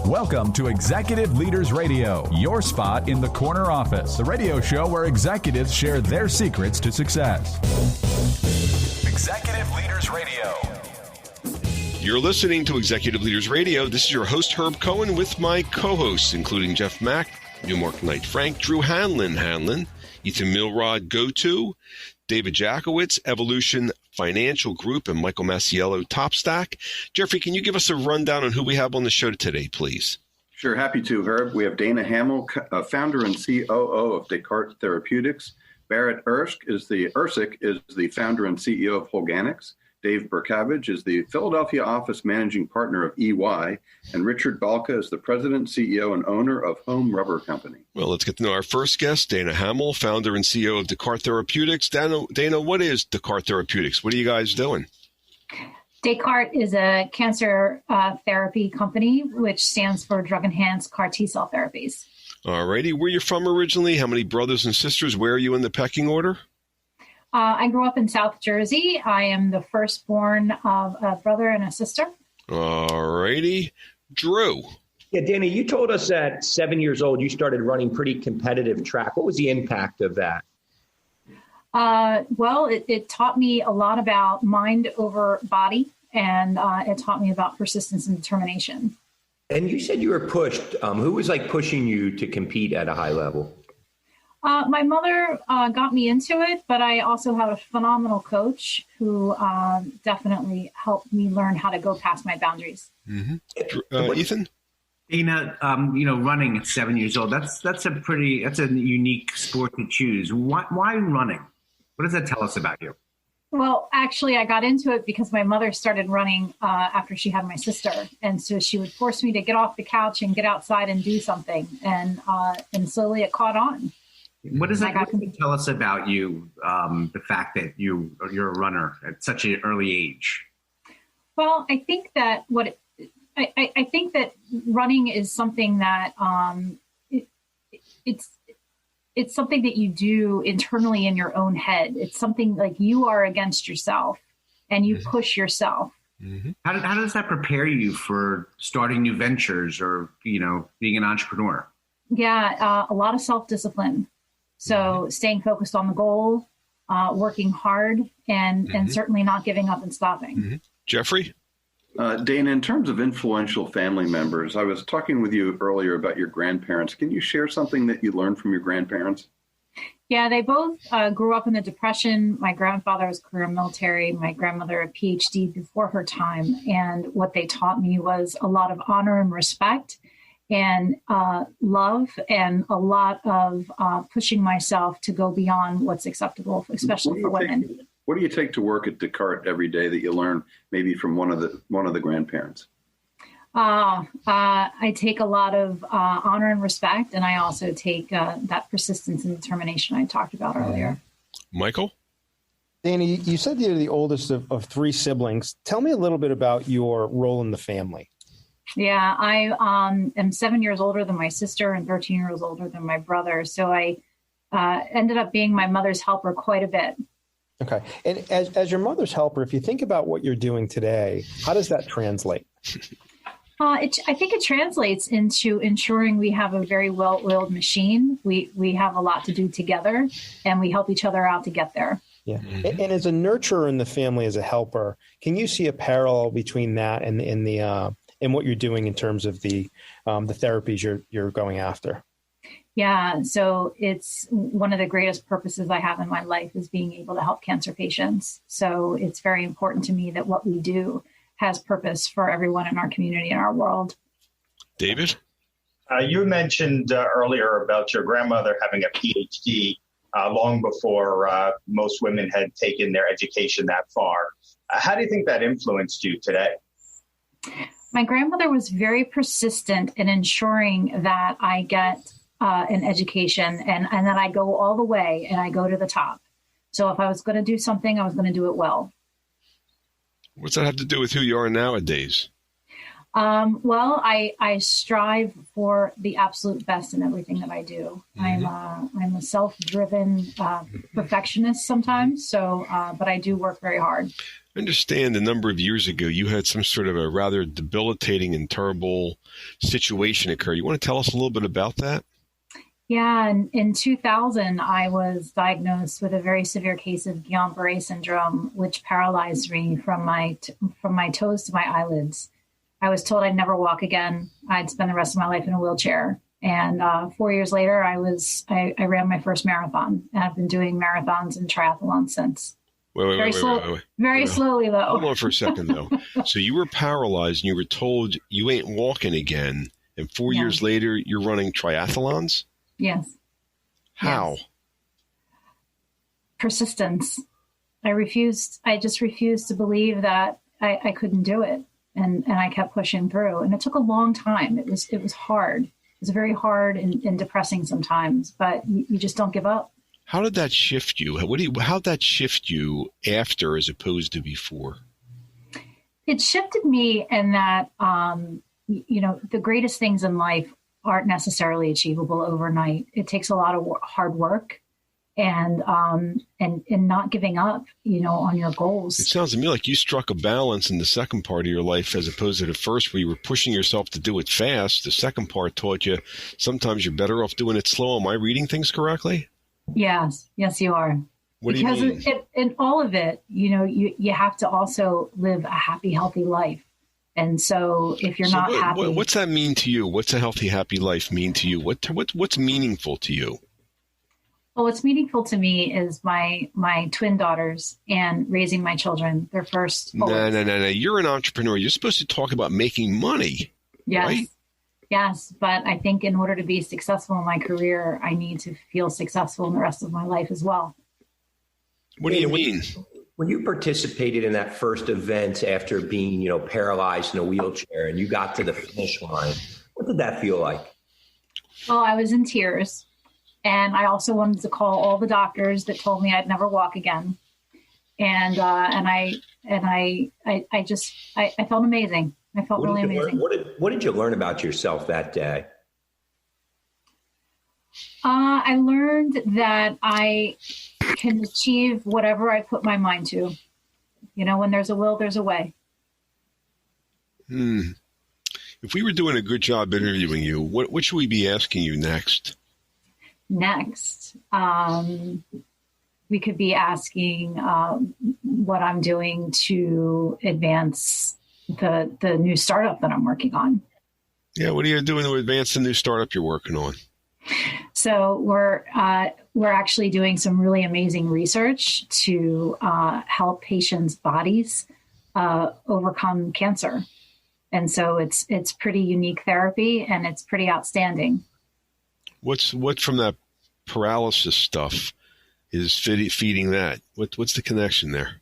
Welcome to Executive Leaders Radio, your spot in the corner office, the radio show where executives share their secrets to success. Executive Leaders Radio. You're listening to Executive Leaders Radio. This is your host, Herb Cohen, with my co-hosts, including Jeff Mack, Newmark Knight Frank, Drew Hanlon, Ethan Milrod, GoTo, David Jackowitz, Evolution Financial Group, and Michael Masiello, TopStack. Jeffrey, can you give us a rundown on who we have on the show today, please? Sure, happy to, Herb. We have Dana Hammill, founder and COO of DeCart Therapeutics. Barrett Ernst Ersek is the founder and CEO of Holganix. Dave Burkavage is the Philadelphia office managing partner of EY, and Richard Balka is the president, CEO, and owner of Home Rubber Company. Well, let's get to know our first guest, Dana Hammill, founder and CEO of DeCart Therapeutics. Dana, what is DeCart Therapeutics? What are you guys doing? DeCart is a cancer therapy company, which stands for Drug-Enhanced CAR T-cell therapies. All righty. Where are you from originally? How many brothers and sisters? Where are you in the pecking order? I grew up in South Jersey. I am the firstborn of a brother and a sister. All righty. Drew. Yeah, Dana, you told us at 7 years old you started running pretty competitive track. What was the impact of that? Well, it taught me a lot about mind over body, and it taught me about persistence and determination. And you said you were pushed. Who was pushing you to compete at a high level? My mother got me into it, but I also have a phenomenal coach who definitely helped me learn how to go past my boundaries. Mm-hmm. Ethan? Dana, running at 7 years old, that's a unique sport to choose. Why running? What does that tell us about you? Well, actually, I got into it because my mother started running after she had my sister. And so she would force me to get off the couch and get outside and do something. And slowly it caught on. What does that tell us about you, the fact that you're a runner at such an early age? Well, I think that I think that running is something that it's something that you do internally in your own head. It's something like you are against yourself and you push yourself. Mm-hmm. How does that prepare you for starting new ventures or, being an entrepreneur? Yeah, a lot of self-discipline. So staying focused on the goal, working hard, and certainly not giving up and stopping. Mm-hmm. Jeffrey? Dana, in terms of influential family members, I was talking with you earlier about your grandparents. Can you share something that you learned from your grandparents? Yeah, they both grew up in the Depression. My grandfather was career military, my grandmother a PhD before her time. And what they taught me was a lot of honor and respect and love, and a lot of pushing myself to go beyond what's acceptable, especially for women. What do you take to work at DeCart every day that you learn maybe from one of the grandparents? I take a lot of honor and respect, and I also take that persistence and determination I talked about earlier. Michael? Danny, you said you're the oldest of three siblings. Tell me a little bit about your role in the family. Yeah, I am 7 years older than my sister and 13 years older than my brother. So I ended up being my mother's helper quite a bit. Okay. And as your mother's helper, if you think about what you're doing today, how does that translate? I think it translates into ensuring we have a very well-oiled machine. We have a lot to do together, and we help each other out to get there. Yeah. Mm-hmm. And as a nurturer in the family, as a helper, can you see a parallel between that and what you're doing in terms of the therapies you're going after? Yeah. So it's one of the greatest purposes I have in my life is being able to help cancer patients. So it's very important to me that what we do has purpose for everyone in our community and our world. David? You mentioned earlier about your grandmother having a PhD long before most women had taken their education that far. How do you think that influenced you today? My grandmother was very persistent in ensuring that I get an education and that I go all the way and I go to the top. So if I was going to do something, I was going to do it well. What's that have to do with who you are nowadays? Well, I strive for the absolute best in everything that I do. I'm a self-driven perfectionist sometimes, but I do work very hard. I understand a number of years ago you had some sort of a rather debilitating and terrible situation occur. You want to tell us a little bit about that? Yeah, in 2000, I was diagnosed with a very severe case of Guillain-Barré syndrome, which paralyzed me from my toes to my eyelids. I was told I'd never walk again. I'd spend the rest of my life in a wheelchair. And 4 years later, I ran my first marathon. And I've been doing marathons and triathlons since. Wait. Slowly, though. Hold on for a second, though. So you were paralyzed and you were told you ain't walking again. And 4 years later, you're running triathlons? Yes. How? Yes. Persistence. I just refused to believe that I couldn't do it. And I kept pushing through. And it took a long time. It was hard. It was very hard and depressing sometimes, but you just don't give up. How did that shift you? How'd that shift you after as opposed to before? It shifted me in that, the greatest things in life aren't necessarily achievable overnight. It takes a lot of hard work and not giving up, on your goals. It sounds to me like you struck a balance in the second part of your life as opposed to the first where you were pushing yourself to do it fast. The second part taught you sometimes you're better off doing it slow. Am I reading things correctly? Yes, you are. What do you mean? Because in all of it, you have to also live a happy, healthy life. And so if you're not happy. What's that mean to you? What's a healthy, happy life mean to you? What's meaningful to you? Well, what's meaningful to me is my twin daughters and raising my children. Their first. No. You're an entrepreneur. You're supposed to talk about making money. Yes. Right? Yes. But I think in order to be successful in my career, I need to feel successful in the rest of my life as well. What do you mean? When you participated in that first event after being, paralyzed in a wheelchair and you got to the finish line, what did that feel like? Well, I was in tears. And I also wanted to call all the doctors that told me I'd never walk again. And I felt amazing. I felt really amazing. What did you learn about yourself that day? I learned that I can achieve whatever I put my mind to. When there's a will, there's a way. If we were doing a good job interviewing you, what should we be asking you next? Next, we could be asking what I'm doing to advance the new startup that I'm working on. Yeah, what are you doing to advance the new startup you're working on? So we're actually doing some really amazing research to help patients' bodies overcome cancer, and so it's pretty unique therapy and it's pretty outstanding. What's from that paralysis stuff is feeding that? What's the connection there?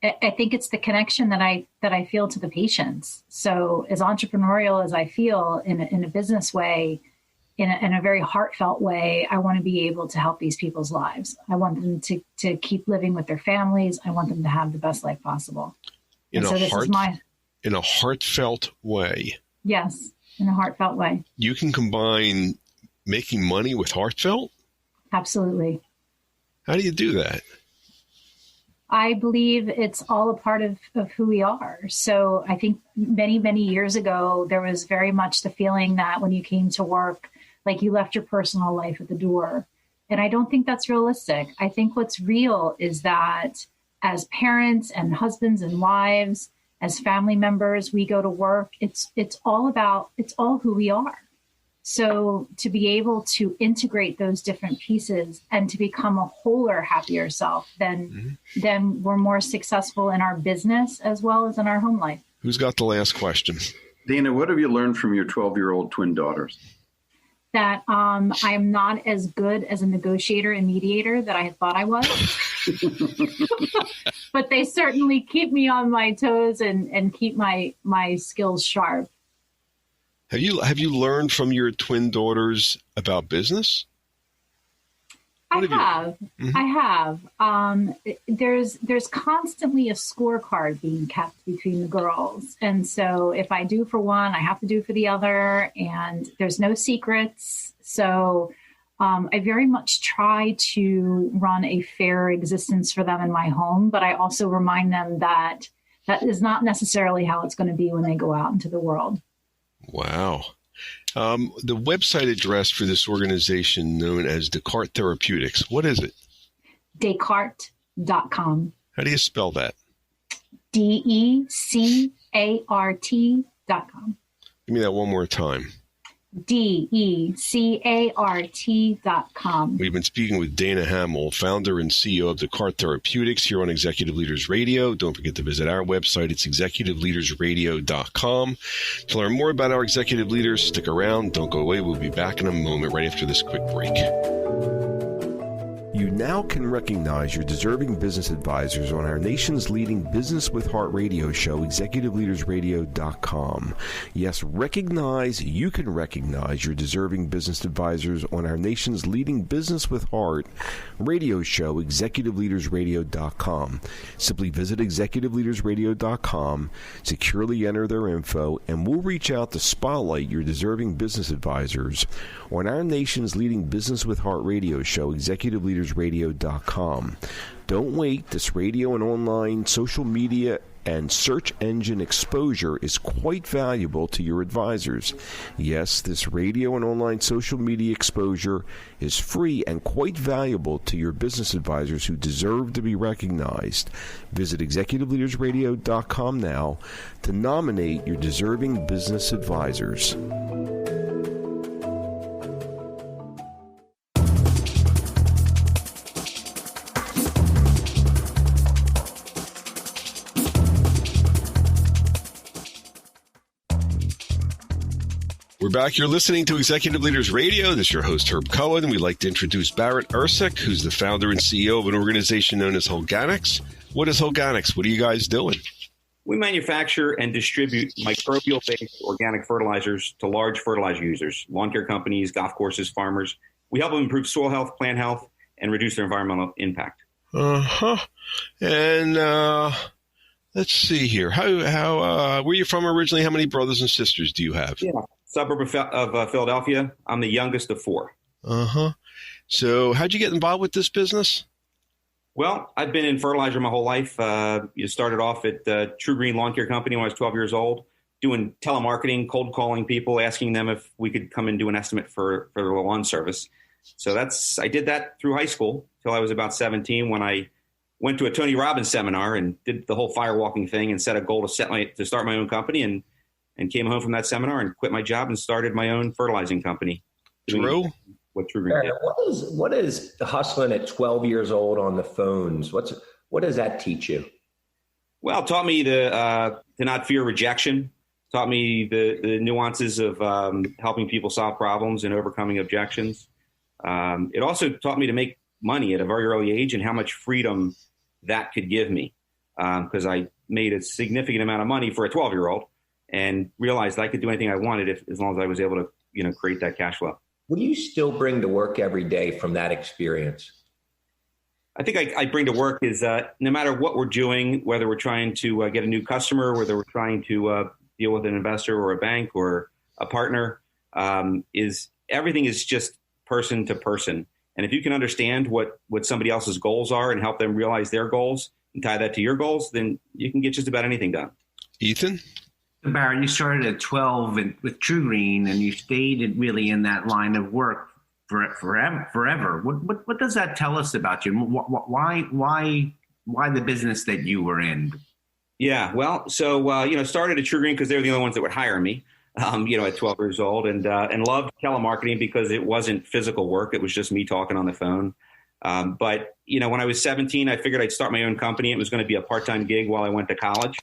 I think it's the connection that I feel to the patients. So as entrepreneurial as I feel in a business way, in a very heartfelt way, I want to be able to help these people's lives. I want them to keep living with their families. I want them to have the best life possible. In a heartfelt way. Yes. In a heartfelt way. You can combine making money with heartfelt? Absolutely. How do you do that? I believe it's all a part of who we are. So I think many, many years ago, there was very much the feeling that when you came to work, like you left your personal life at the door. And I don't think that's realistic. I think what's real is that as parents and husbands and wives, as family members, we go to work. It's all who we are. So to be able to integrate those different pieces and to become a wholer, happier self, then we're more successful in our business as well as in our home life. Who's got the last question? Dana, what have you learned from your 12-year-old twin daughters? That I'm not as good as a negotiator and mediator that I thought I was. But they certainly keep me on my toes and keep my skills sharp. Have you learned from your twin daughters about business? I have. There's constantly a scorecard being kept between the girls. And so if I do for one, I have to do for the other, and there's no secrets. So I very much try to run a fair existence for them in my home, but I also remind them that that is not necessarily how it's going to be when they go out into the world. Wow. The website address for this organization known as DeCart Therapeutics, what is it? DeCart.com. How do you spell that? DeCart.com. Give me that one more time. DeCart.com. We've been speaking with Dana Hammill, founder and CEO of DeCart Therapeutics here on Executive Leaders Radio. Don't forget to visit our website. It's executiveleadersradio.com. To learn more about our executive leaders, stick around. Don't go away. We'll be back in a moment right after this quick break. You now can recognize your deserving business advisors on our nation's leading Business with Heart radio show, executiveleadersradio.com. Yes, you can recognize your deserving business advisors on our nation's leading Business with Heart radio show, executiveleadersradio.com. Simply visit executiveleadersradio.com, securely enter their info, and we'll reach out to spotlight your deserving business advisors on our nation's leading Business with Heart radio show, executiveleadersradio.com. Don't wait. This radio and online social media and search engine exposure is quite valuable to your advisors. Yes, this radio and online social media exposure is free and quite valuable to your business advisors who deserve to be recognized. Visit executiveleadersradio.com now to nominate your deserving business advisors. We're back. You're listening to Executive Leaders Radio. This is your host, Herb Cohen. We'd like to introduce Barrett Ersek, who's the founder and CEO of an organization known as Holganix. What is Holganix? What are you guys doing? We manufacture and distribute microbial-based organic fertilizers to large fertilizer users, lawn care companies, golf courses, farmers. We help them improve soil health, plant health, and reduce their environmental impact. And let's see here. How where are you from originally? How many brothers and sisters do you have? Yeah. Suburb of Philadelphia. I'm the youngest of four. So how'd you get involved with this business? Well, I've been in fertilizer my whole life. You started off at True Green Lawn Care Company when I was 12 years old, doing telemarketing, cold calling people, asking them if we could come and do an estimate for their lawn service. So I did that through high school till I was about 17 when I went to a Tony Robbins seminar and did the whole firewalking thing and set a goal to start my own company and came home from that seminar and quit my job and started my own fertilizing company. True. What True Green did. What is hustling at 12 years old on the phones? What does that teach you? Well, it taught me to not fear rejection. Taught me the nuances of helping people solve problems and overcoming objections. It also taught me to make money at a very early age and how much freedom that could give me, because I made a significant amount of money for a 12-year-old and realized I could do anything I wanted as long as I was able to, create that cash flow. What do you still bring to work every day from that experience? I think I bring to work is no matter what we're doing, whether we're trying to get a new customer, whether we're trying to deal with an investor or a bank or a partner, is everything is just person to person. And if you can understand what somebody else's goals are and help them realize their goals and tie that to your goals, then you can get just about anything done. Ethan? Barrett, you started at 12 with True Green, and you stayed really in that line of work forever. What does that tell us about you? Why the business that you were in? Yeah, well, so started at True Green because they were the only ones that would hire me. At 12 years old, and loved telemarketing because it wasn't physical work; it was just me talking on the phone. But when I was 17, I figured I'd start my own company. It was going to be a part-time gig while I went to college.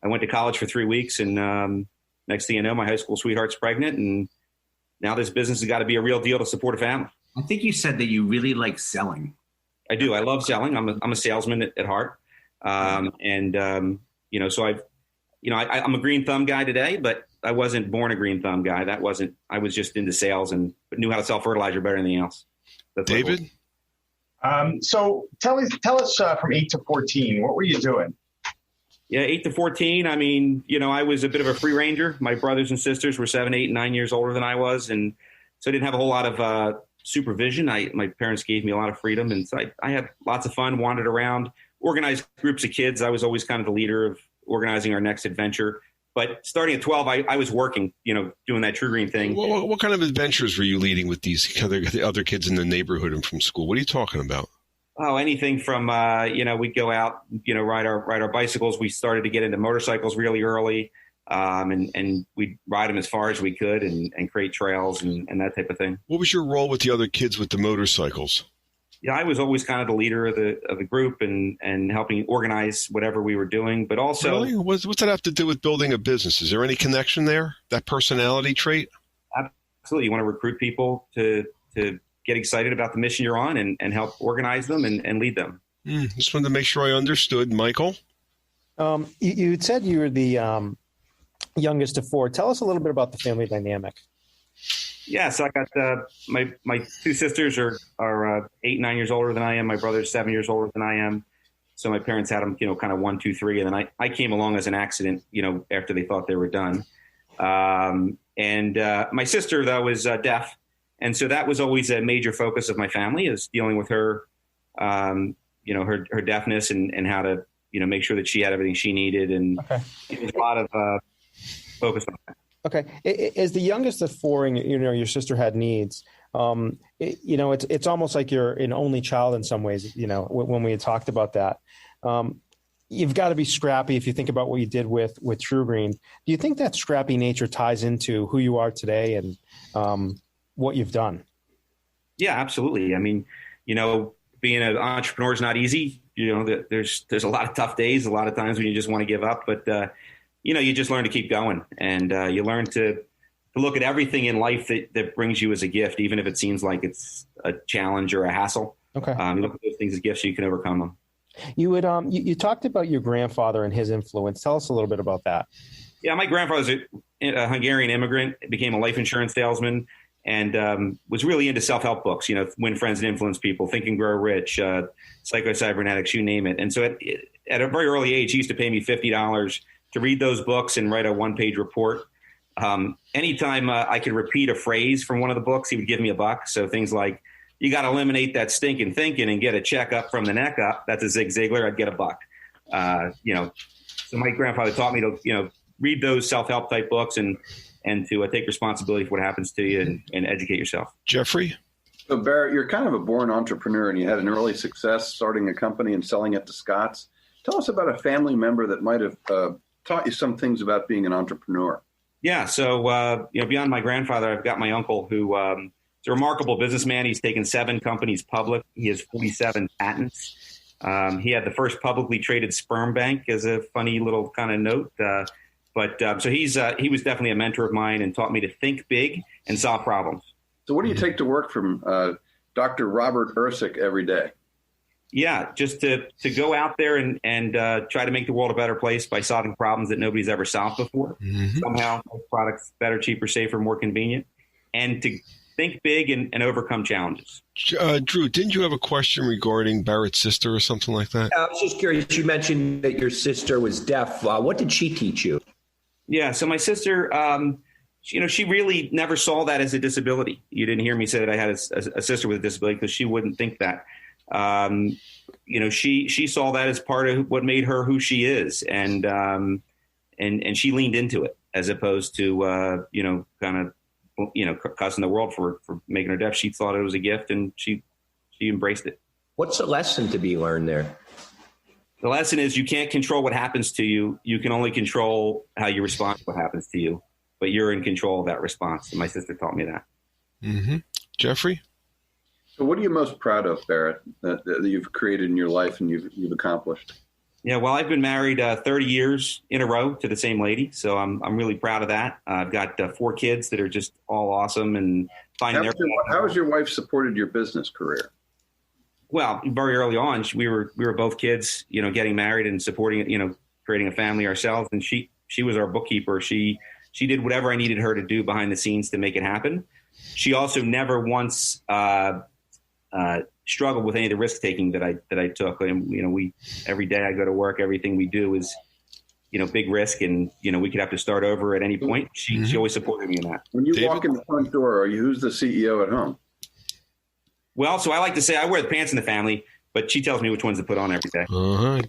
I went to college for 3 weeks, and next thing you know, my high school sweetheart's pregnant, and now this business has got to be a real deal to support a family. I think you said that you really like selling. I do. I love selling. I'm a salesman at heart, so I'm a green thumb guy today, but I wasn't born a green thumb guy. I was just into sales but knew how to sell fertilizer better than anything else. David? So tell us from 8 to 14, what were you doing? Yeah, 8 to 14. I mean, I was a bit of a free ranger. My brothers and sisters were 7, 8, and 9 years older than I was. And so I didn't have a whole lot of supervision. My parents gave me a lot of freedom. And so I had lots of fun, wandered around, organized groups of kids. I was always kind of the leader of organizing our next adventure. But starting at 12, I was working, doing that True Green thing. What kind of adventures were you leading with these other kids in the neighborhood and from school? What are you talking about? Oh, anything from, we'd go out, ride our bicycles. We started to get into motorcycles really early, and we'd ride them as far as we could and create trails and that type of thing. What was your role with the other kids with the motorcycles? Yeah, I was always kind of the leader of the group and helping organize whatever we were doing. But also, really? What's that have to do with building a business? Is there any connection there? That personality trait? Absolutely. You want to recruit people to get excited about the mission you're on and help organize them and lead them. Just wanted to make sure I understood. Michael? You had said you were the youngest of 4. Tell us a little bit about the family dynamic. Yeah, so I got my 2 sisters are 8, 9 years older than I am. My brother's 7 years older than I am. So my parents had them, kind of 1, 2, 3. And then I came along as an accident, after they thought they were done. And my sister, though, was deaf. And so that was always a major focus of my family, is dealing with her, her deafness and how to, make sure that she had everything she needed. And It was a lot of focus on that. Okay. As the youngest of 4, and your sister had needs, it's almost like you're an only child in some ways, when we had talked about that. You've got to be scrappy if you think about what you did with True Green. Do you think that scrappy nature ties into who you are today and what you've done? Yeah, absolutely. I mean, being an entrepreneur is not easy. There's a lot of tough days, a lot of times when you just want to give up, but you just learn to keep going, and you learn to look at everything in life that brings you as a gift, even if it seems like it's a challenge or a hassle. Okay. You look at those things as gifts so you can overcome them. You would you talked about your grandfather and his influence. Tell us a little bit about that. Yeah, my grandfather's a Hungarian immigrant, became a life insurance salesman, and was really into self-help books, Win Friends and Influence People, Think and Grow Rich, Psycho-Cybernetics, you name it. And so at a very early age, he used to pay me $50 to read those books and write a 1-page report. Anytime I could repeat a phrase from one of the books, he would give me $1. So things like, you got to eliminate that stinking thinking and get a check up from the neck up. That's a Zig Ziglar. I'd get $1. So my grandfather taught me to, read those self-help type books and to take responsibility for what happens to you and educate yourself. Jeffrey? So Barrett, you're kind of a born entrepreneur, and you had an early success starting a company and selling it to Scott's. Tell us about a family member that might have taught you some things about being an entrepreneur. Yeah. So, beyond my grandfather, I've got my uncle who is a remarkable businessman. He's taken 7 companies public. He has 47 patents. He had the first publicly traded sperm bank as a funny little kind of note. So he was definitely a mentor of mine and taught me to think big and solve problems. So what do you take to work from Dr. Robert Ersek every day? Yeah, just to go out there and try to make the world a better place by solving problems that nobody's ever solved before. Mm-hmm. Somehow make products better, cheaper, safer, more convenient, and to think big and overcome challenges. Drew, didn't you have a question regarding Barrett's sister or something like that? I was just curious. You mentioned that your sister was deaf. What did she teach you? Yeah, so my sister, she really never saw that as a disability. You didn't hear me say that I had a sister with a disability because she wouldn't think that. She saw that as part of what made her who she is, and she leaned into it as opposed to cussing the world for making her deaf. She thought it was a gift, and she embraced it. What's the lesson to be learned there? The lesson is you can't control what happens to you. You can only control how you respond to what happens to you, but you're in control of that response. And my sister taught me that. Mm-hmm. Jeffrey? So what are you most proud of, Barrett, that you've created in your life and you've accomplished? Yeah, well, I've been married 30 years in a row to the same lady, so I'm really proud of that. I've got 4 kids that are just all awesome and finding How has your wife supported your business career? Well, very early on, we were both kids, getting married and supporting it, creating a family ourselves, and she was our bookkeeper. She did whatever I needed her to do behind the scenes to make it happen. She also never once struggled with any of the risk taking that I took. And, every day I go to work, everything we do is, big risk, and, we could have to start over at any point. She always supported me in that. When you walk in the front door, who's the CEO at home? Well, so I like to say I wear the pants in the family, but she tells me which ones to put on every day. Uh-huh.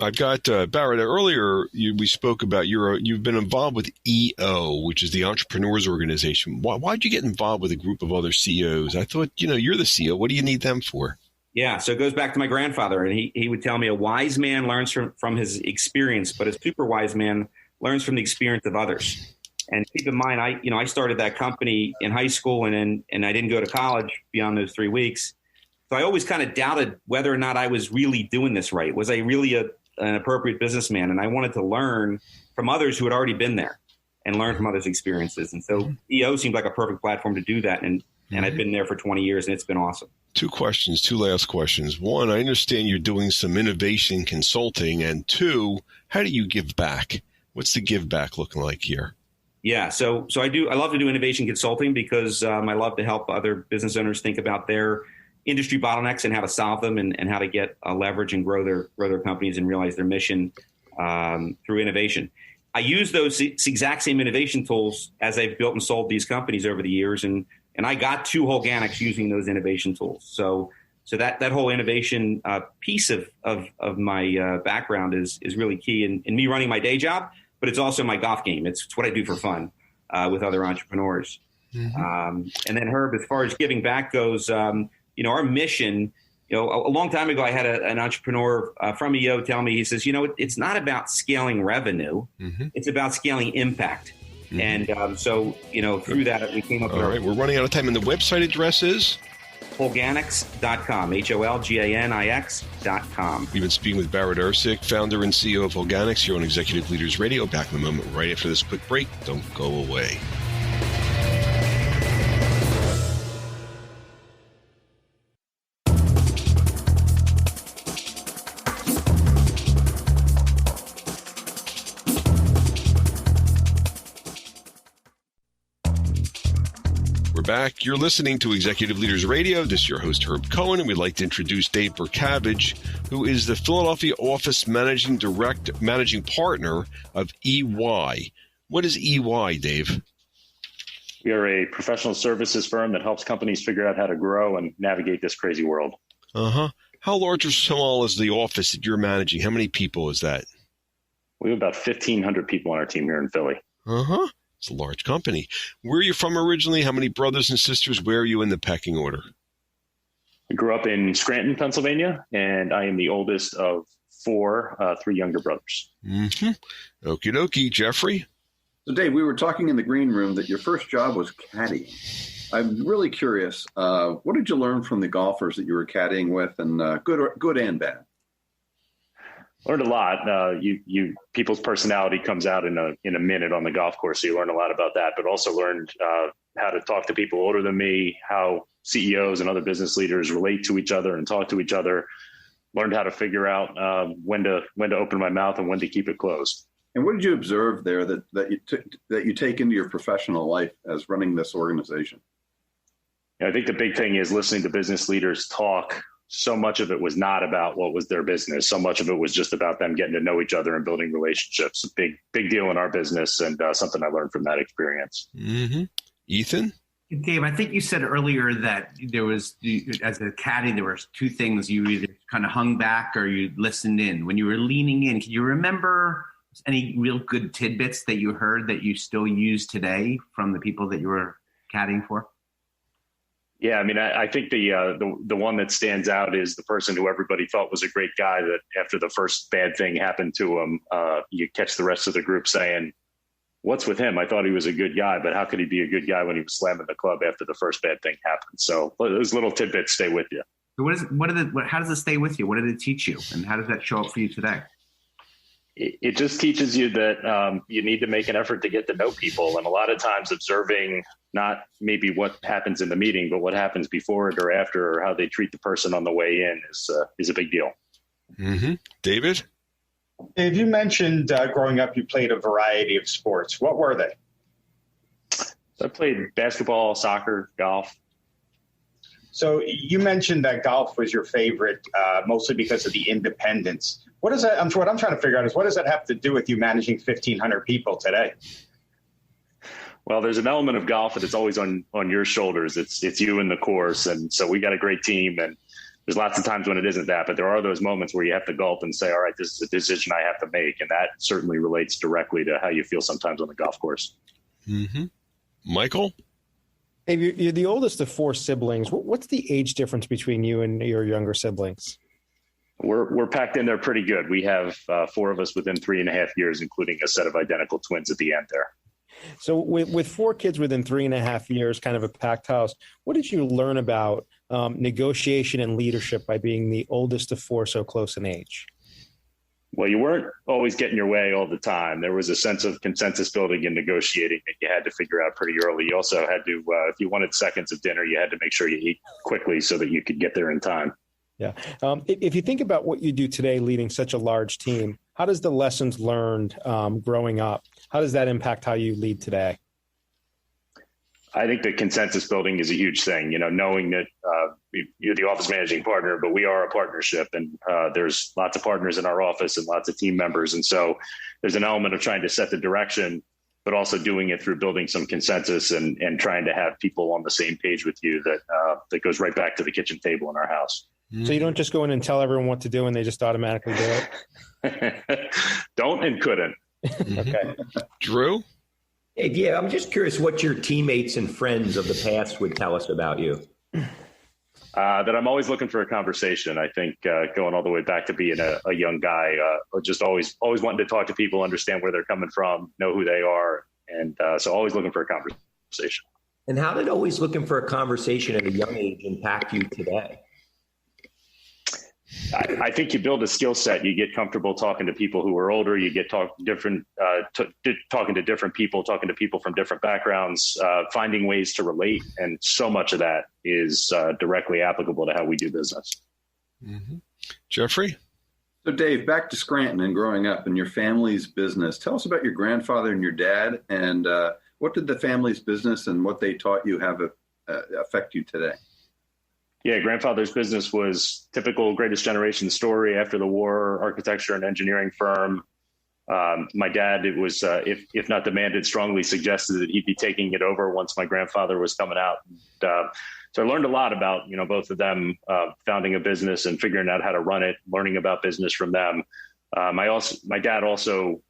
I've got Barrett. Earlier, we spoke about you've been involved with EO, which is the Entrepreneurs Organization. Why'd you get involved with a group of other CEOs? I thought, you're the CEO. What do you need them for? Yeah, so it goes back to my grandfather, and he would tell me a wise man learns from his experience, but a super wise man learns from the experience of others. And keep in mind, I started that company in high school, and I didn't go to college beyond those 3 weeks. So I always kind of doubted whether or not I was really doing this right. Was I really an appropriate businessman? And I wanted to learn from others who had already been there and learn from others' experiences. And so EO seemed like a perfect platform to do that. And I've been there for 20 years, and it's been awesome. Two last questions. One, I understand you're doing some innovation consulting. And two, how do you give back? What's the give back looking like here? Yeah, so I love to do innovation consulting because I love to help other business owners think about their industry bottlenecks and how to solve them and how to get leverage and grow their companies and realize their mission through innovation. I use those exact same innovation tools as I've built and sold these companies over the years, and I got to Holganix using those innovation tools. So that whole innovation piece of my background is really key in me running my day job, but it's also my golf game. It's what I do for fun with other entrepreneurs. Mm-hmm. And then Herb, as far as giving back goes, our mission, a long time ago, I had an entrepreneur from EO tell me, he says, it's not about scaling revenue. Mm-hmm. It's about scaling impact. Mm-hmm. And so, through that, we came up with. All right. We're running out of time. And the website address is? Holganix.com, Holganix.com. We've been speaking with Barrett Ersek, founder and CEO of Holganix, here on Executive Leaders Radio. Back in a moment, right after this quick break. Don't go away. Back. You're listening to Executive Leaders Radio. This is your host, Herb Cohen, and we'd like to introduce Dave Burkavage, who is the Philadelphia office managing partner of EY. What is EY, Dave? We are a professional services firm that helps companies figure out how to grow and navigate this crazy world. Uh-huh. How large or small is the office that you're managing? How many people is that? We have about 1,500 people on our team here in Philly. Uh-huh. It's a large company. Where are you from originally? How many brothers and sisters? Where are you in the pecking order? I grew up in Scranton, Pennsylvania, and I am the oldest of three younger brothers. Mm-hmm. Okie dokie. Jeffrey? So, Dave, we were talking in the green room that your first job was caddying. I'm really curious. What did you learn from the golfers that you were caddying with, and good and bad? Learned a lot. People's personality comes out in a minute on the golf course. So you learn a lot about that, but also learned how to talk to people older than me, how CEOs and other business leaders relate to each other and talk to each other. Learned how to figure out when to open my mouth and when to keep it closed. And what did you observe there that you take into your professional life as running this organization? I think the big thing is listening to business leaders talk. So much of it was not about what was their business. So much of it was just about them getting to know each other and building relationships. A big deal in our business, and something I learned from that experience. Mm-hmm. Ethan? Dave, I think you said earlier that there was, as a caddy, there were two things. You either kind of hung back or you listened in. When you were leaning in, can you remember any real good tidbits that you heard that you still use today from the people that you were caddying for? Yeah, I mean, I think the one that stands out is the person who everybody thought was a great guy that after the first bad thing happened to him, you catch the rest of the group saying, "What's with him? I thought he was a good guy, but how could he be a good guy when he was slamming the club after the first bad thing happened?" So those little tidbits stay with you. So how does it stay with you? What did it teach you? And how does that show up for you today? It just teaches you that you need to make an effort to get to know people. And a lot of times observing not maybe what happens in the meeting, but what happens before it or after, or how they treat the person on the way in is a big deal. Mm-hmm. David? Dave, you mentioned growing up you played a variety of sports. What were they? I played basketball, soccer, golf. So you mentioned that golf was your favorite, mostly because of the independence. What is that? What I'm trying to figure out is, what does that have to do with you managing 1,500 people today? Well, there's an element of golf that it's always on your shoulders. It's you and the course. And so we got a great team, and there's lots of times when it isn't that, but there are those moments where you have to gulp and say, all right, this is a decision I have to make. And that certainly relates directly to how you feel sometimes on the golf course. Mm-hmm. Michael? Hey, you're the oldest of 4 siblings. What's the age difference between you and your younger siblings? We're packed in there pretty good. We have 4 of us within 3.5 years, including a set of identical twins at the end there. So with 4 kids within 3.5 years, kind of a packed house, what did you learn about negotiation and leadership by being the oldest of 4 so close in age? Well, you weren't always getting your way all the time. There was a sense of consensus building and negotiating that you had to figure out pretty early. You also had to, if you wanted seconds of dinner, you had to make sure you eat quickly so that you could get there in time. Yeah. If you think about what you do today, leading such a large team, how does the lessons learned growing up, how does that impact how you lead today? I think the consensus building is a huge thing, knowing that you're the office managing partner, but we are a partnership, and there's lots of partners in our office and lots of team members. And so there's an element of trying to set the direction, but also doing it through building some consensus and trying to have people on the same page with you that goes right back to the kitchen table in our house. So you don't just go in and tell everyone what to do and they just automatically do it? Don't and couldn't. Okay. Drew? Yeah, I'm just curious what your teammates and friends of the past would tell us about you. That I'm always looking for a conversation. I think going all the way back to being a young guy, just always wanting to talk to people, understand where they're coming from, know who they are. And so always looking for a conversation. And how did always looking for a conversation at a young age impact you today? I think you build a skill set. You get comfortable talking to people who are older. You get talking to different people, talking to people from different backgrounds, finding ways to relate. And so much of that is directly applicable to how we do business. Mm-hmm. Jeffrey? So Dave, back to Scranton and growing up in your family's business. Tell us about your grandfather and your dad, and what did the family's business and what they taught you have affect you today? Yeah, grandfather's business was typical greatest generation story after the war, architecture and engineering firm. My dad, it was, if not demanded, strongly suggested that he'd be taking it over once my grandfather was coming out. So I learned a lot about, both of them founding a business and figuring out how to run it, learning about business from them. My dad also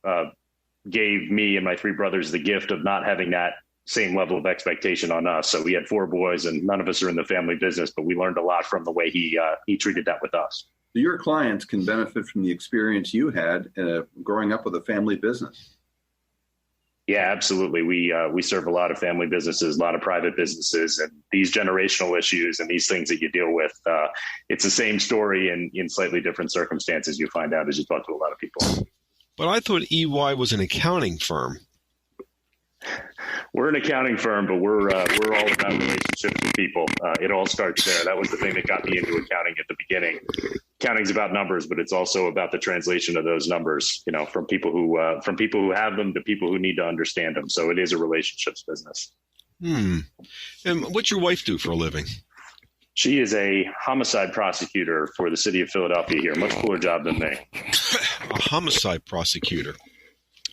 gave me and my 3 brothers the gift of not having that same level of expectation on us. So we had 4 boys, and none of us are in the family business, but we learned a lot from the way he treated that with us. Your clients can benefit from the experience you had growing up with a family business. Yeah, absolutely. We serve a lot of family businesses, a lot of private businesses, and these generational issues and these things that you deal with, it's the same story in slightly different circumstances, you find out as you talk to a lot of people. But I thought EY was an accounting firm. We're an accounting firm, but we're all about relationships with people. It all starts there. That was the thing that got me into accounting at the beginning. Accounting's about numbers, but it's also about the translation of those numbers, from people who have them to people who need to understand them. So it is a relationships business. And what's your wife do for a living? She is a homicide prosecutor for the city of Philadelphia here. Much cooler job than me. A homicide prosecutor.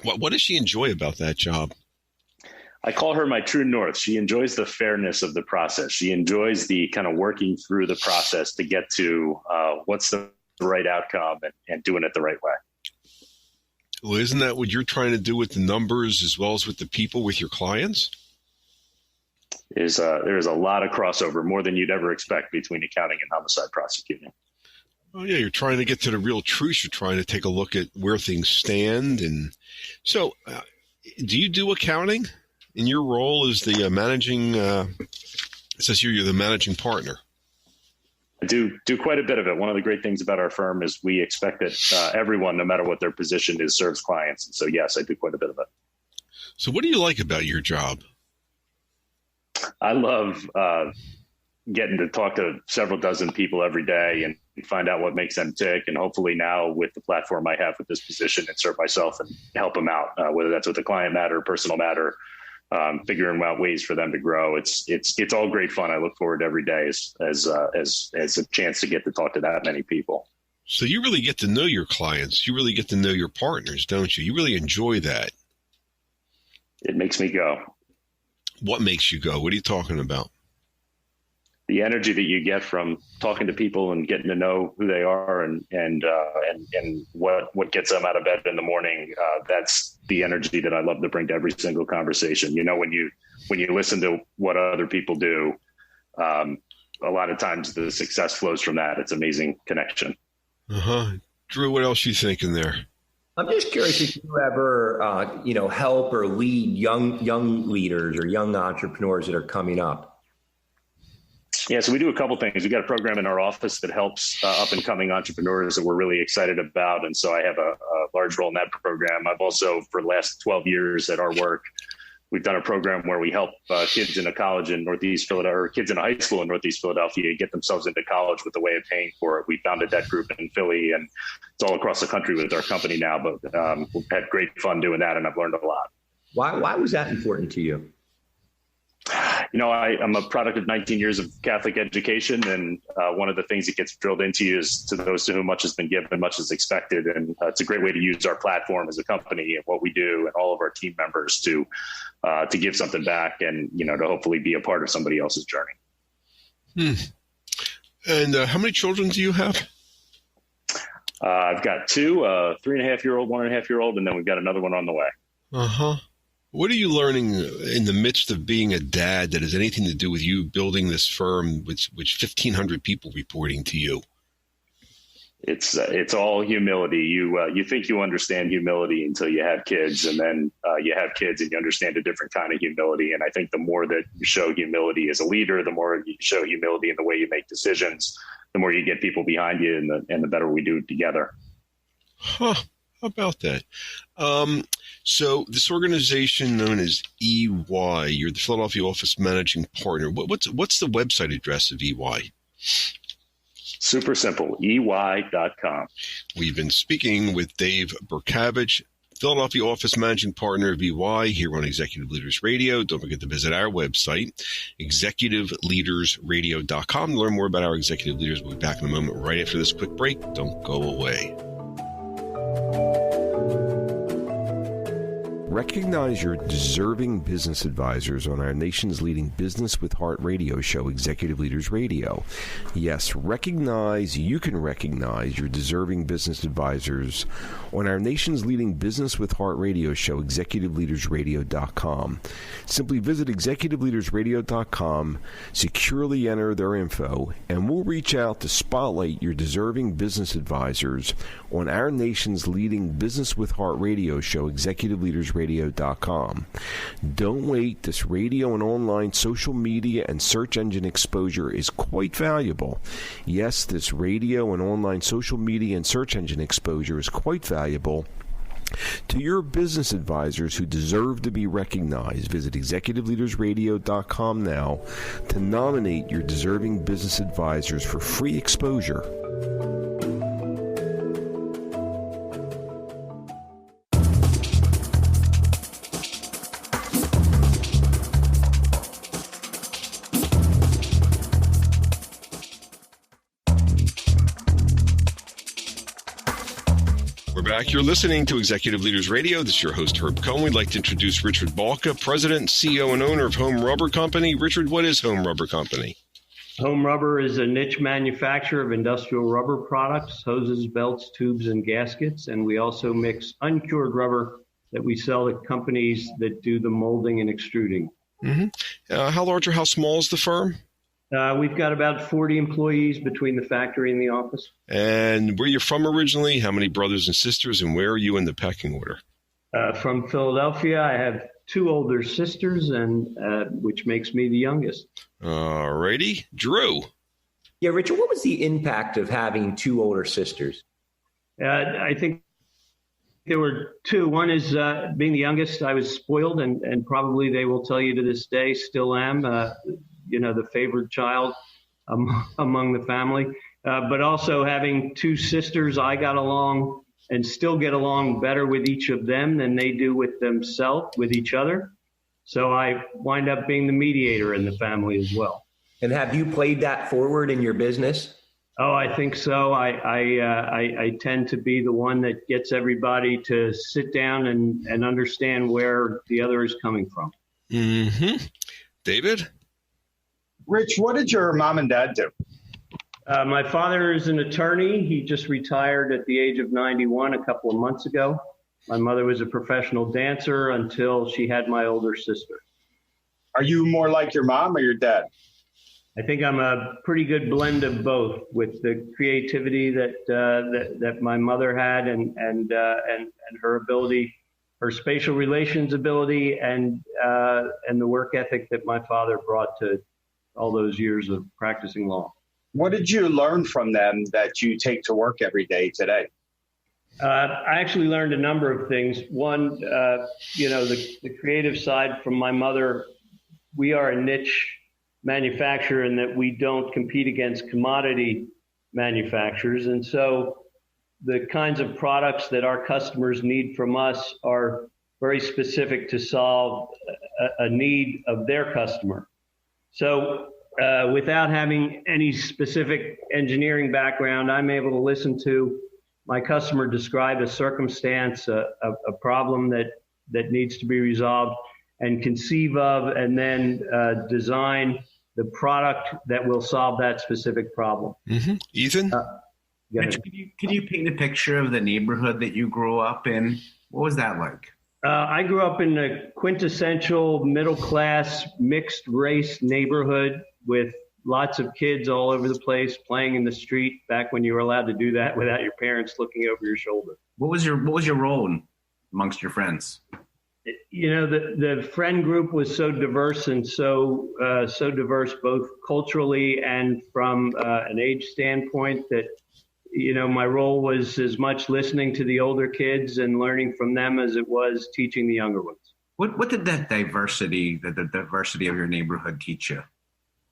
What does she enjoy about that job? I call her my true north. She enjoys the fairness of the process. She enjoys the kind of working through the process to get to what's the right outcome and doing it the right way. Well, isn't that what you're trying to do with the numbers as well as with the people, with your clients? There's a lot of crossover, more than you'd ever expect, between accounting and homicide prosecuting. Oh, yeah, you're trying to get to the real truth. You're trying to take a look at where things stand. And so do you do accounting? In your role as the managing, it says here you're the managing partner. I do quite a bit of it. One of the great things about our firm is we expect that everyone, no matter what their position is, serves clients. And so, yes, I do quite a bit of it. So what do you like about your job? I love getting to talk to several dozen people every day and find out what makes them tick. And hopefully now with the platform I have with this position, and serve myself and help them out, whether that's with a client matter, personal matter, figuring out ways for them to grow. It's all great fun. I look forward to every day as a chance to get to talk to that many people. So you really get to know your clients. You really get to know your partners, don't you? You really enjoy that. It makes me go. What makes you go? What are you talking about? The energy that you get from talking to people and getting to know who they are and what gets them out of bed in the morning. That's the energy that I love to bring to every single conversation. You know, when you listen to what other people do, a lot of times the success flows from that. It's amazing connection. Drew, what else are you thinking there? I'm just curious if you ever, help or lead young leaders or young entrepreneurs that are coming up. Yeah, so we do a couple things. We got a program in our office that helps up and coming entrepreneurs that we're really excited about. And so I have a large role in that program. I've also, for the last 12 years at our work, we've done a program where we help kids in a college in Northeast Philadelphia, or kids in a high school in Northeast Philadelphia, get themselves into college with a way of paying for it. We founded that group in Philly, and it's all across the country with our company now. But we've had great fun doing that, and I've learned a lot. Why was that important to you? You know, I'm a product of 19 years of Catholic education, and one of the things that gets drilled into you is to those to whom much has been given, much is expected. And it's a great way to use our platform as a company and what we do and all of our team members to give something back and, to hopefully be a part of somebody else's journey. And how many children do you have? I've got two, 3.5-year-old, 1.5-year-old, and then we've got another one on the way. What are you learning in the midst of being a dad that has anything to do with you building this firm with 1,500 people reporting to you? It's all humility. You think you understand humility until you have kids, and then you have kids and you understand a different kind of humility. And I think the more that you show humility as a leader, the more you show humility in the way you make decisions, the more you get people behind you, and the better we do it together. How about that? So this organization known as EY, you're the Philadelphia office managing partner. What's the website address of EY? Super simple, EY.com. We've been speaking with Dave Burkavage, Philadelphia office managing partner of EY here on Executive Leaders Radio. Don't forget to visit our website, executiveleadersradio.com, to learn more about our executive leaders. We'll be back in a moment right after this quick break. Don't go away. Recognize your deserving business advisors on our nation's leading Business with Heart radio show, Executive Leaders Radio. Yes, you can recognize your deserving business advisors on our nation's leading Business with Heart radio show, executiveleadersradio.com. Simply visit executiveleadersradio.com, securely enter their info, and we'll reach out to spotlight your deserving business advisors on our nation's leading Business with Heart radio show, executiveleadersradio.com. Don't wait. This radio and online social media and search engine exposure is quite valuable. Yes, this radio and online social media and search engine exposure is quite valuable to your business advisors who deserve to be recognized. Visit executiveleadersradio.com now to nominate your deserving business advisors for free exposure. Back. You're listening to Executive Leaders Radio. This is your host, Herb Cohen. We'd like to introduce Richard Balka, President, CEO, and owner of Home Rubber Company. Richard, what is Home Rubber Company? Home Rubber is a niche manufacturer of industrial rubber products, hoses, belts, tubes, and gaskets. And we also mix uncured rubber that we sell to companies that do the molding and extruding. How large or how small is the firm? We've got about 40 employees between the factory and the office. And where are you from originally? How many brothers and sisters, and where are you in the pecking order? From Philadelphia. I have two older sisters, and which makes me the youngest. All righty. Drew. Yeah, Richard, what was the impact of having two older sisters? I think there were two. One is being the youngest, I was spoiled, and probably they will tell you to this day, still am. The favored child among the family. But also having two sisters, I got along and still get along better with each of them than they do with themselves, with each other. So I wind up being the mediator in the family as well. And have you played that forward in your business? Oh, I think so. I tend to be the one that gets everybody to sit down and understand where the other is coming from. Mm-hmm. David? Rich, what did your mom and dad do? My father is an attorney. He just retired at the age of 91 a couple of months ago. My mother was a professional dancer until she had my older sister. Are you more like your mom or your dad? I think I'm a pretty good blend of both, with the creativity that my mother had and her ability, her spatial relations ability, and the work ethic that my father brought to all those years of practicing law. What did you learn from them that you take to work every day today? I actually learned a number of things. One, the creative side from my mother. We are a niche manufacturer in that we don't compete against commodity manufacturers. And so the kinds of products that our customers need from us are very specific to solve a need of their customer. So without having any specific engineering background, I'm able to listen to my customer describe a circumstance, a problem that needs to be resolved, and conceive of and then design the product that will solve that specific problem. Mm-hmm. Ethan? Rich, could you paint a picture of the neighborhood that you grew up in? What was that like? I grew up in a quintessential middle-class, mixed-race neighborhood with lots of kids all over the place playing in the street back when you were allowed to do that without your parents looking over your shoulder. What was your role amongst your friends? The friend group was so diverse and so diverse both culturally and from an age standpoint that, my role was as much listening to the older kids and learning from them as it was teaching the younger ones. What did that diversity, the diversity of your neighborhood teach you?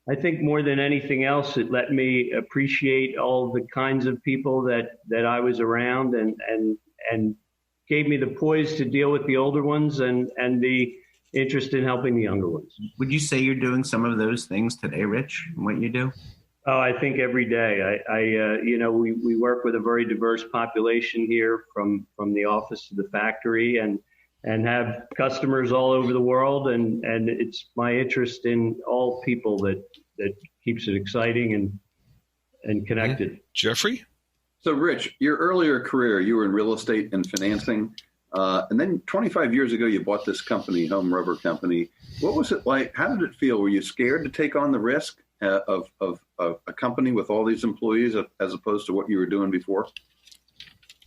I think more than anything else, it let me appreciate all the kinds of people that I was around and gave me the poise to deal with the older ones and the interest in helping the younger ones. Would you say you're doing some of those things today, Rich, in what you do? Oh, I think every day. We work with a very diverse population here from the office to the factory and have customers all over the world. And it's my interest in all people that keeps it exciting and connected. Mm-hmm. Jeffrey? So, Rich, your earlier career, you were in real estate and financing. And then 25 years ago, you bought this company, Home Rubber Company. What was it like? How did it feel? Were you scared to take on the risk of a company with all these employees as opposed to what you were doing before?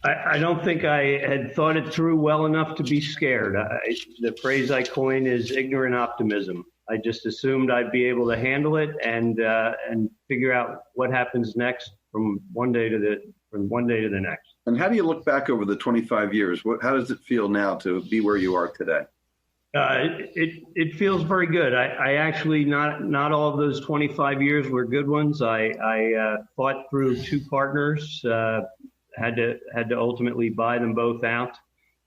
I don't think I had thought it through well enough to be scared. The phrase I coined is ignorant optimism. I just assumed I'd be able to handle it and figure out what happens next from one day to the next. And how do you look back over the 25 years? How does it feel now to be where you are today? It feels very good. I actually not all of those 25 years were good ones. I fought through two partners. Had to ultimately buy them both out.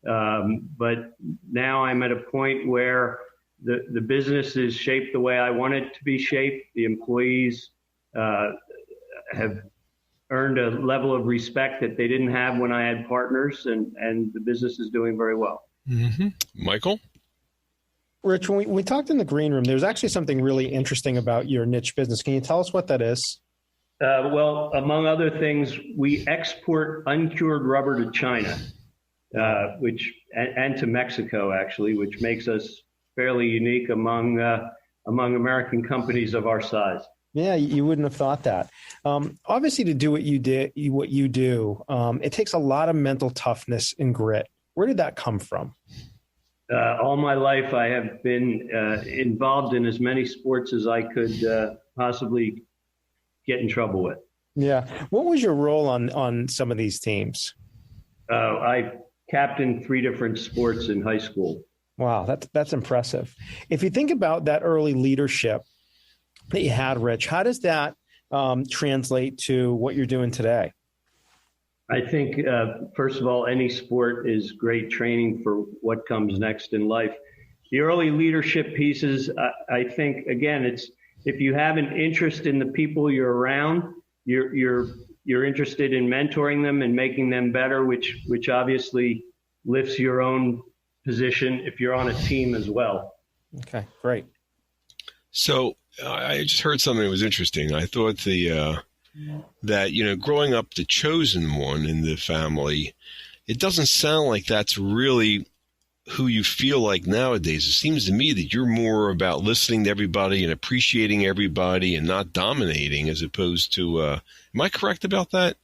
But now I'm at a point where the business is shaped the way I want it to be shaped. The employees have earned a level of respect that they didn't have when I had partners, and the business is doing very well. Mm-hmm. Michael? Rich, when we talked in the green room, there's actually something really interesting about your niche business. Can you tell us what that is? Well, among other things, we export uncured rubber to China, and to Mexico, actually, which makes us fairly unique among American companies of our size. Yeah, you wouldn't have thought that. Obviously, to do what you do, it takes a lot of mental toughness and grit. Where did that come from? All my life, I have been involved in as many sports as I could possibly get in trouble with. Yeah. What was your role on some of these teams? I captained 3 different sports in high school. Wow, that's impressive. If you think about that early leadership that you had, Rich, how does that translate to what you're doing today? I think, first of all, any sport is great training for what comes next in life. the early leadership pieces, I think, again, it's if you have an interest in the people you're around, you're interested in mentoring them and making them better, which obviously lifts your own position if you're on a team as well. Okay, great. So I just heard something that was interesting. I thought that, growing up the chosen one in the family, it doesn't sound like that's really who you feel like nowadays. It seems to me that you're more about listening to everybody and appreciating everybody and not dominating, as opposed to, am I correct about that?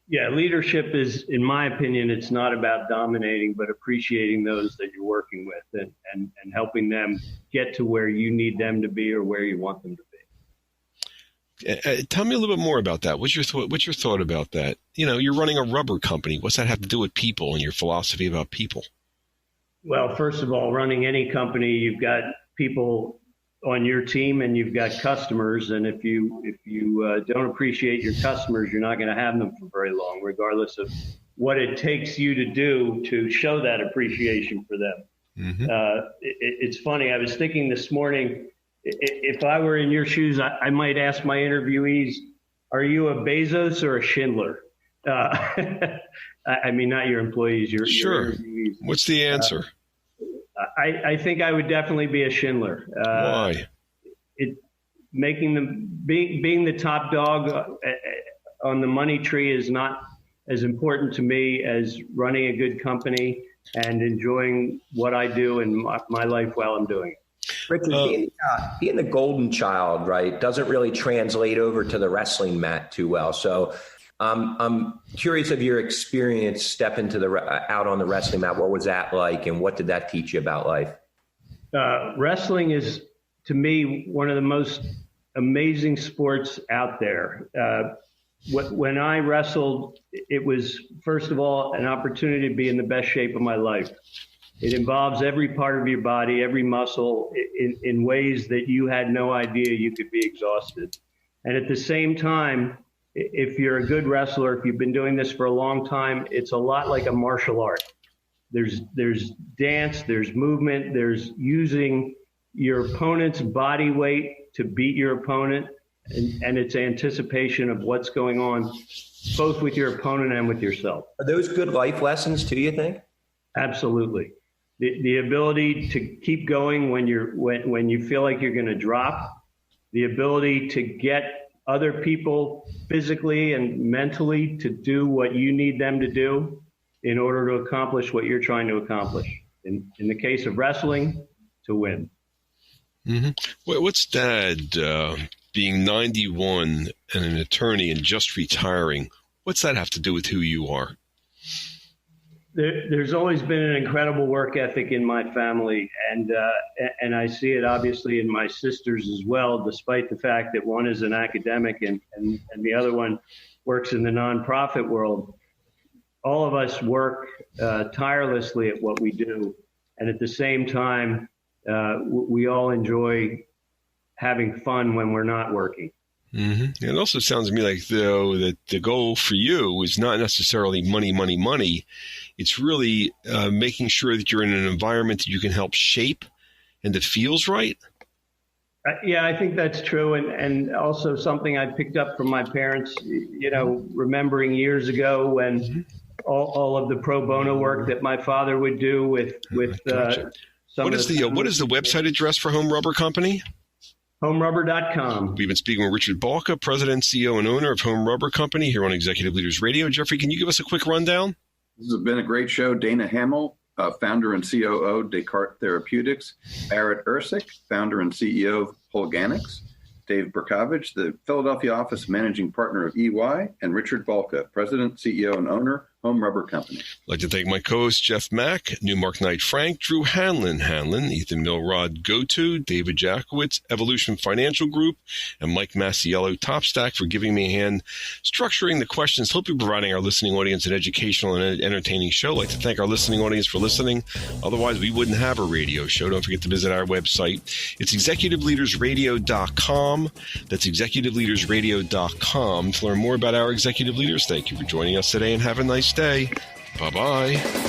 Yeah, leadership is, in my opinion, it's not about dominating, but appreciating those that you're working with and helping them get to where you need them to be or where you want them to be. Tell me a little bit more about that. What's your thought about that? You're running a rubber company. What's that have to do with people and your philosophy about people? Well, first of all, running any company, you've got people on your team and you've got customers. And if you don't appreciate your customers, you're not going to have them for very long, regardless of what it takes you to do to show that appreciation for them. Mm-hmm. It's funny. I was thinking this morning, if I were in your shoes, I might ask my interviewees, are you a Bezos or a Schindler? I mean, not your employees, your interviewees. What's the answer? I think I would definitely be a Schindler. Why? Being the top dog on the money tree is not as important to me as running a good company and enjoying what I do in my life while I'm doing it. Richard, being the golden child, right, doesn't really translate over to the wrestling mat too well. So I'm curious of your experience stepping out on the wrestling mat. What was that like, and what did that teach you about life? Wrestling is, to me, one of the most amazing sports out there. When I wrestled, it was, first of all, an opportunity to be in the best shape of my life. It involves every part of your body, every muscle, in ways that you had no idea you could be exhausted. And at the same time, if you're a good wrestler, if you've been doing this for a long time, it's a lot like a martial art. There's dance, there's movement, there's using your opponent's body weight to beat your opponent, and it's anticipation of what's going on, both with your opponent and with yourself. Are those good life lessons too, you think? Absolutely. The ability to keep going when you feel like you're going to drop, the ability to get other people physically and mentally to do what you need them to do in order to accomplish what you're trying to accomplish. In the case of wrestling, to win. Mm-hmm. What's Dad, being 91 and an attorney and just retiring, what's that have to do with who you are? There's always been an incredible work ethic in my family, and I see it obviously in my sisters as well, despite the fact that one is an academic and the other one works in the nonprofit world. All of us work tirelessly at what we do, and at the same time, we all enjoy having fun when we're not working. Mm-hmm. It also sounds to me like, though, that the goal for you is not necessarily money. It's really making sure that you're in an environment that you can help shape and that feels right. Yeah, I think that's true. And also something I picked up from my parents, remembering years ago when all of the pro bono work that my father would do with gotcha. What is the website address for Home Rubber Company? HomeRubber.com. We've been speaking with Richard Balka, President, CEO, and owner of Home Rubber Company here on Executive Leaders Radio. Jeffrey, can you give us a quick rundown? This has been a great show. Dana Hammill, founder and COO, DeCart Therapeutics. Barrett Ersek, founder and CEO of Holganix. Dave Burkavage, the Philadelphia office managing partner of EY. And Richard Balka, President, CEO, and owner, Home Rubber Company. I'd like to thank my co-hosts Jeff Mack, Newmark Knight Frank, Drew Hanlon, Ethan Milrod, GoTo, David Jackowitz, Evolution Financial Group, and Mike Masiello, Topstack, for giving me a hand structuring the questions. Hope you're providing our listening audience an educational and entertaining show. I'd like to thank our listening audience for listening. Otherwise, we wouldn't have a radio show. Don't forget to visit our website. It's executiveleadersradio.com. That's executiveleadersradio.com to learn more about our executive leaders. Thank you for joining us today and have a nice day. Bye-bye.